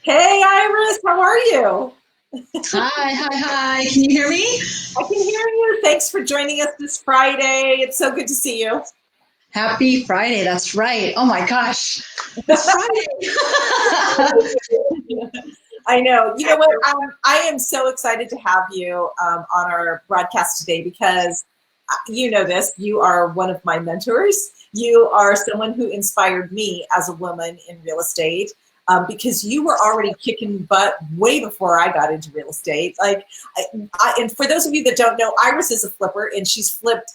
Hey, Iris, how are you? Hi. Can you hear me? I can hear you. Thanks for joining us this Friday. It's so good to see you. Happy Friday. That's right. Oh my gosh. It's Friday. I know. You know what? I am so excited to have you on our broadcast today because you know this. You are one of my mentors. You are someone who inspired me as a woman in real estate because you were already kicking butt way before I got into real estate. And for those of you that don't know, Iris is a flipper and she's flipped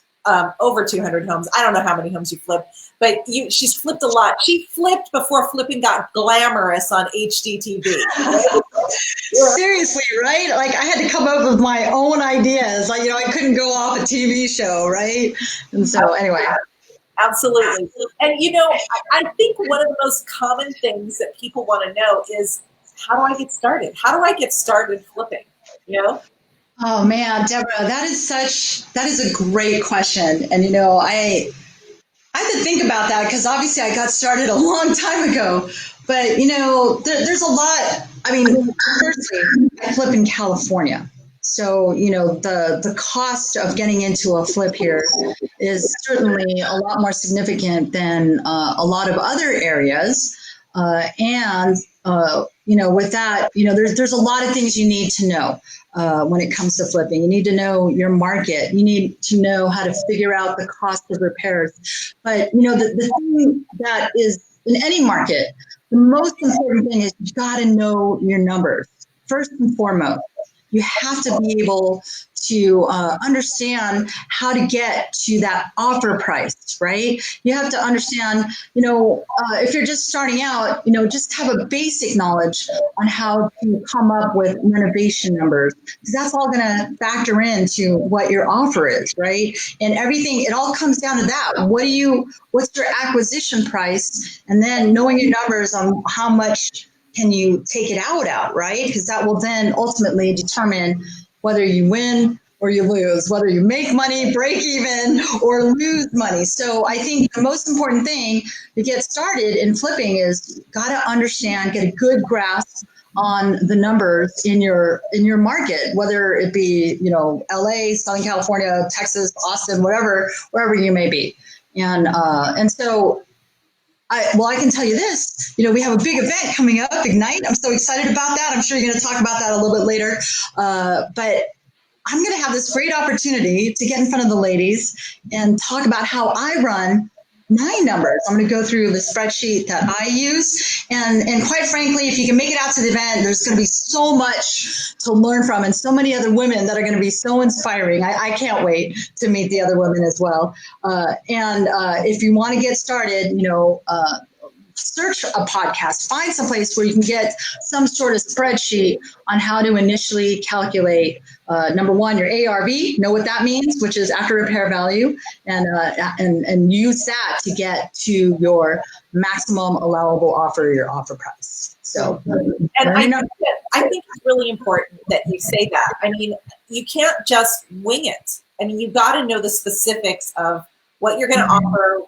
over 200 homes. I don't know how many homes you flipped, but she's flipped a lot. She flipped before flipping got glamorous on HGTV. Seriously, right? Like I had to come up with my own ideas. Like, I couldn't go off a TV show, right? And so anyway. Absolutely. And I think one of the most common things that people want to know is, how do I get started? How do I get started flipping? You know? Oh man, Deborah, that is a great question. And I had to think about that because obviously I got started a long time ago. But there's a lot. I mean, firstly, I flip in California, so the cost of getting into a flip here is certainly a lot more significant than a lot of other areas. With that, there's a lot of things you need to know when it comes to flipping. You need to know your market. You need to know how to figure out the cost of repairs. But the thing that is in any market, the most important thing is you got to know your numbers first and foremost. You have to be able to understand how to get to that offer price, right? You have to understand, if you're just starting out, just have a basic knowledge on how to come up with renovation numbers, because that's all going to factor into what your offer is, right? And everything, it all comes down to that. What's your acquisition price? And then knowing your numbers on how much can you take it out, right? Because that will then ultimately determine whether you win or you lose, whether you make money, break even, or lose money. So I think the most important thing to get started in flipping is got to understand, get a good grasp on the numbers in your market, whether it be LA, Southern California, Texas, Austin, wherever you may be, and so. I can tell you this, we have a big event coming up, Ignite. I'm so excited about that. I'm sure you're going to talk about that a little bit later. But I'm going to have this great opportunity to get in front of the ladies and talk about how I run my numbers. I'm going to go through the spreadsheet that I use. And quite frankly, if you can make it out to the event, there's going to be so much to learn from and so many other women that are going to be so inspiring. I can't wait to meet the other women as well. If you want to get started, search a podcast, find some place where you can get some sort of spreadsheet on how to initially calculate, number one, your ARV, know what that means, which is after repair value, and use that to get to your maximum allowable offer, your offer price. So, and I think it's really important that you say that. I mean, you can't just wing it. I mean, you've got to know the specifics of what you're going to offer,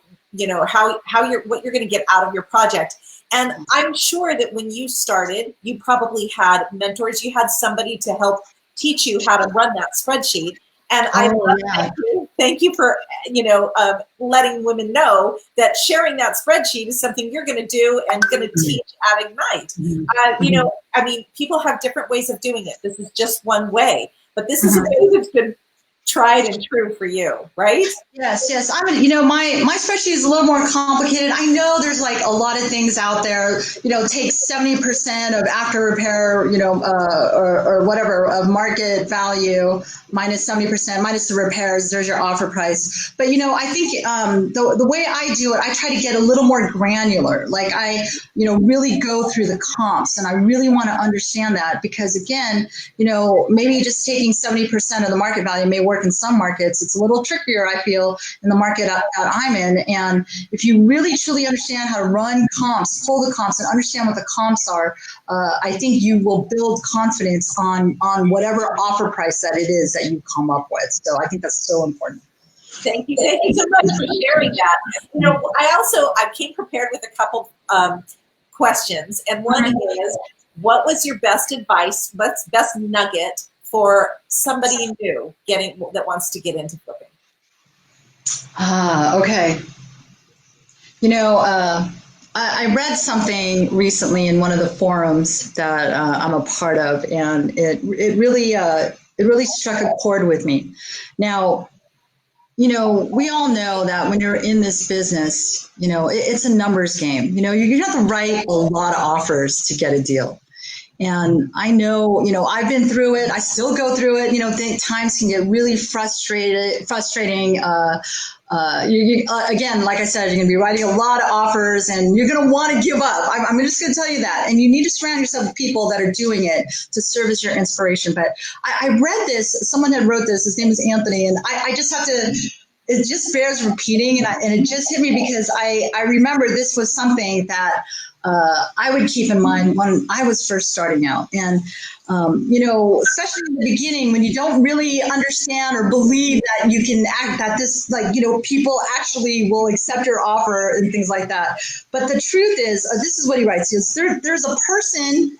what you're going to get out of your project. And I'm sure that when you started, you probably had mentors. You had somebody to help teach you how to run that spreadsheet. And thank you for letting women know that sharing that spreadsheet is something you're going to do and going to teach at Ignite. I mean, people have different ways of doing it. This is just one way, but this is a way that's been tried and true for you, right? Yes. My spreadsheet is a little more complicated. I know there's like a lot of things out there, take 70% of after repair, or whatever of market value minus 70%, minus the repairs, there's your offer price. But, I think the way I do it, I try to get a little more granular. Like I, really go through the comps, and I really want to understand that because again, maybe just taking 70% of the market value may work in some markets. It's a little trickier, I feel, in the market that I'm in. And if you really truly understand how to run comps, pull the comps, and understand what the comps are, I think you will build confidence on whatever offer price that it is that you come up with. So I think that's so important. Thank you so much for sharing that. I came prepared with a couple questions, and one is, what was your best advice, what's best nugget for somebody new that wants to get into flipping? Okay. I read something recently in one of the forums that I'm a part of, and it really struck a chord with me. Now, we all know that when you're in this business, it's a numbers game. You have to write a lot of offers to get a deal. And I know, I've been through it. I still go through it. Times can get really frustrating. Again, like I said, you're going to be writing a lot of offers and you're going to want to give up. I'm just going to tell you that. And you need to surround yourself with people that are doing it to serve as your inspiration. But I read this, someone had wrote this, his name is Anthony, and I just have to, it just bears repeating. And it just hit me because I remember this was something that I would keep in mind when I was first starting out. And, especially in the beginning when you don't really understand or believe that you can act, that this, people actually will accept your offer and things like that. But the truth is, this is what he writes. He goes, there's a person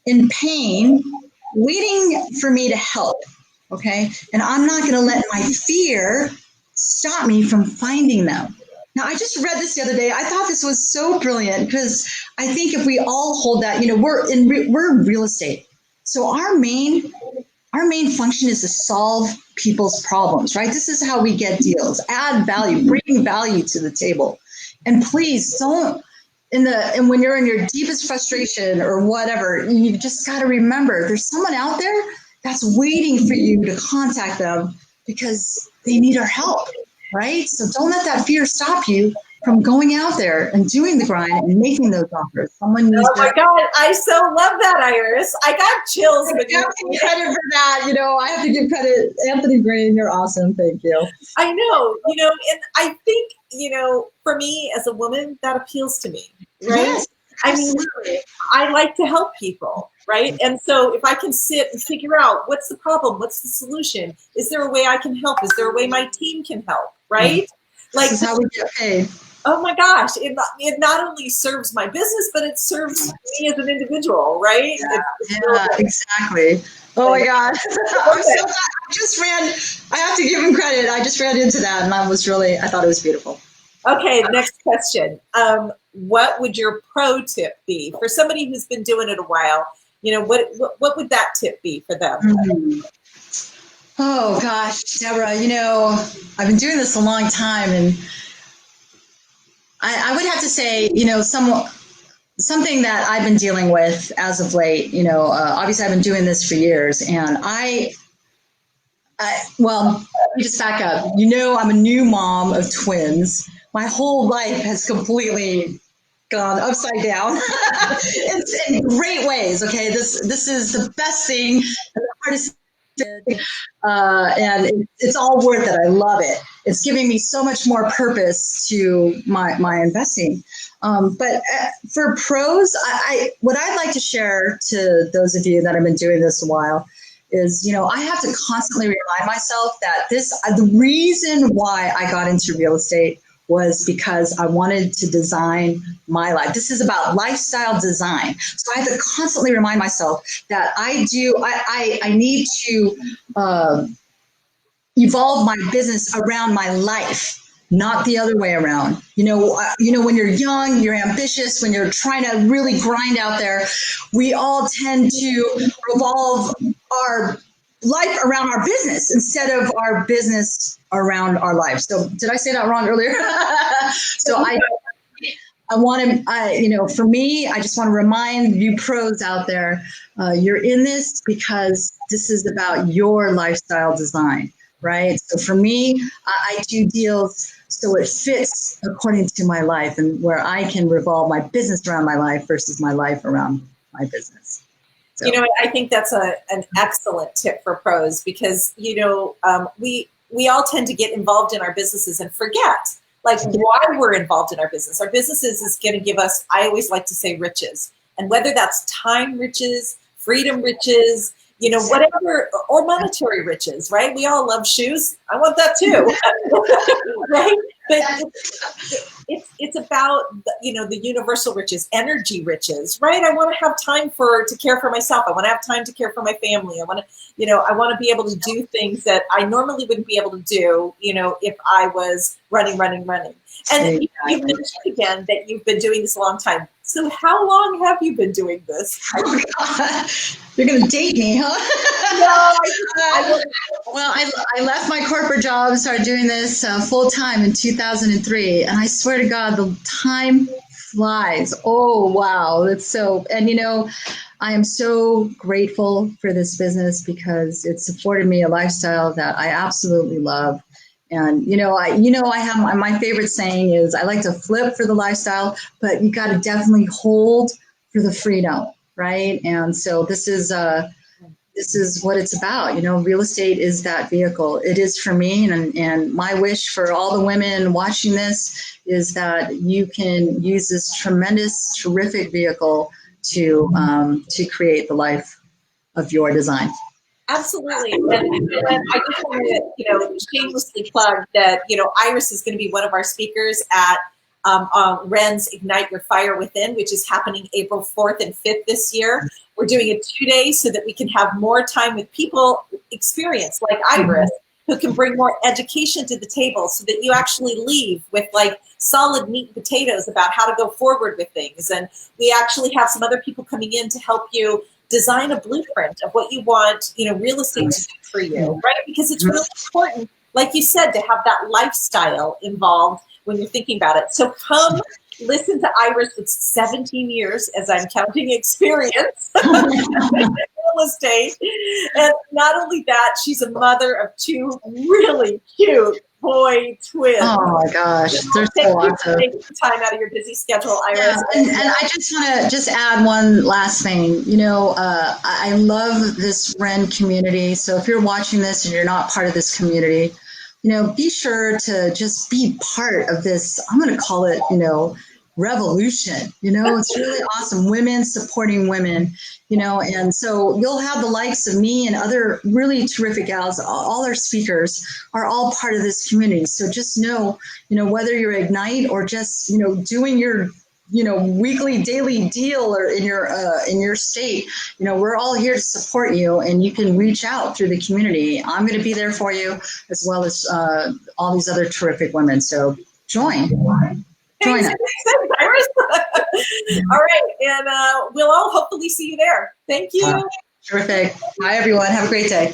in pain waiting for me to help. Okay. And I'm not going to let my fear stop me from finding them. Now, I just read this the other day. I thought this was so brilliant because I think if we all hold that, we're in real estate. So our main function is to solve people's problems, right? This is how we get deals, add value, bring value to the table. And please don't, and when you're in your deepest frustration or whatever, you just got to remember there's someone out there that's waiting for you to contact them because they need our help. Right? So don't let that fear stop you from going out there and doing the grind and making those offers. Someone needs my God, I so love that, Iris. I got chills. I have to give credit for that. I have to give credit. Anthony Green, you're awesome. Thank you. I know, and I think, for me as a woman, that appeals to me. Right? Yes, I mean, I like to help people. Right. And so if I can sit and figure out what's the problem, what's the solution, is there a way I can help? Is there a way my team can help? Right. This is how we get paid. Oh my gosh. It not only serves my business, but it serves me as an individual. Right. Yeah, exactly. Oh my God. I'm so glad. I have to give him credit. I just ran into that and I thought it was beautiful. Okay. Next question. What would your pro tip be for somebody who's been doing it a while? What would that tip be for them? Mm-hmm. Oh gosh, Deborah, I've been doing this a long time, and I would have to say, something that I've been dealing with as of late. Obviously I've been doing this for years, and well, let me just back up. I'm a new mom of twins. My whole life has completely gone upside down in great ways. Okay, this is the best thing and the hardest thing, and it's all worth it. I love it. It's giving me so much more purpose to my investing. But for pros, what I'd like to share to those of you that have been doing this a while is, I have to constantly remind myself that the reason why I got into real estate was because I wanted to design my life. This is about lifestyle design. So I have to constantly remind myself that I need to evolve my business around my life, not the other way around. When you're young, you're ambitious, when you're trying to really grind out there, we all tend to revolve our life around our business instead of our business around our life. So did I say that wrong earlier? So I want to, for me, I just want to remind you pros out there, you're in this because this is about your lifestyle design, right? So for me, I do deals so it fits according to my life and where I can revolve my business around my life versus my life around my business. So. I think that's an excellent tip for pros because, we all tend to get involved in our businesses and forget why we're involved in our business. Our businesses is going to give us, I always like to say, riches. And whether that's time riches, freedom riches, whatever, or monetary riches, right? We all love shoes. I want that too, right? But it's about the universal riches, energy riches, right? I want to have time to care for myself. I want to have time to care for my family. I want to be able to do things that I normally wouldn't be able to do, if I was running. And you've mentioned again that you've been doing this a long time. So how long have you been doing this? Oh, God. You're going to date me, huh? No, Well, I left my corporate job and started doing this full time in 2003. And I swear to God, the time flies. Oh, wow. That's so, and I am so grateful for this business because it's afforded me a lifestyle that I absolutely love. And I have my favorite saying is I like to flip for the lifestyle, but you got to definitely hold for the freedom, right? And so this is what it's about. Real estate is that vehicle. It is for me, and my wish for all the women watching this is that you can use this tremendous, terrific vehicle to create the life of your design. Absolutely. And I just want to, shamelessly plug that, Iris is going to be one of our speakers at WREN's Ignite Your Fire Within, which is happening April 4th and 5th this year. We're doing it 2 days so that we can have more time with people experienced like Iris, who can bring more education to the table so that you actually leave with like solid meat and potatoes about how to go forward with things. And we actually have some other people coming in to help you design a blueprint of what you want, real estate to do for you, right? Because it's really important, like you said, to have that lifestyle involved when you're thinking about it. So come listen to Iris with 17 years, as I'm counting, experience in real estate. And not only that, she's a mother of 2 really cute boy twins. Oh my gosh, they're so awesome. Take some time out of your busy schedule, Iris. Yeah, and I just want to add one last thing. I love this WREN community. So if you're watching this and you're not part of this community, be sure to just be part of this. I'm going to call it, revolution. It's really awesome. Women supporting women, and so you'll have the likes of me and other really terrific gals. All our speakers are all part of this community. So just know, whether you're Ignite or just, doing your weekly, daily deal or in your state, we're all here to support you, and you can reach out through the community. I'm going to be there for you, as well as all these other terrific women. So join us. Iris. All right, and we'll all hopefully see you there. Thank you. Terrific. Bye, everyone. Have a great day.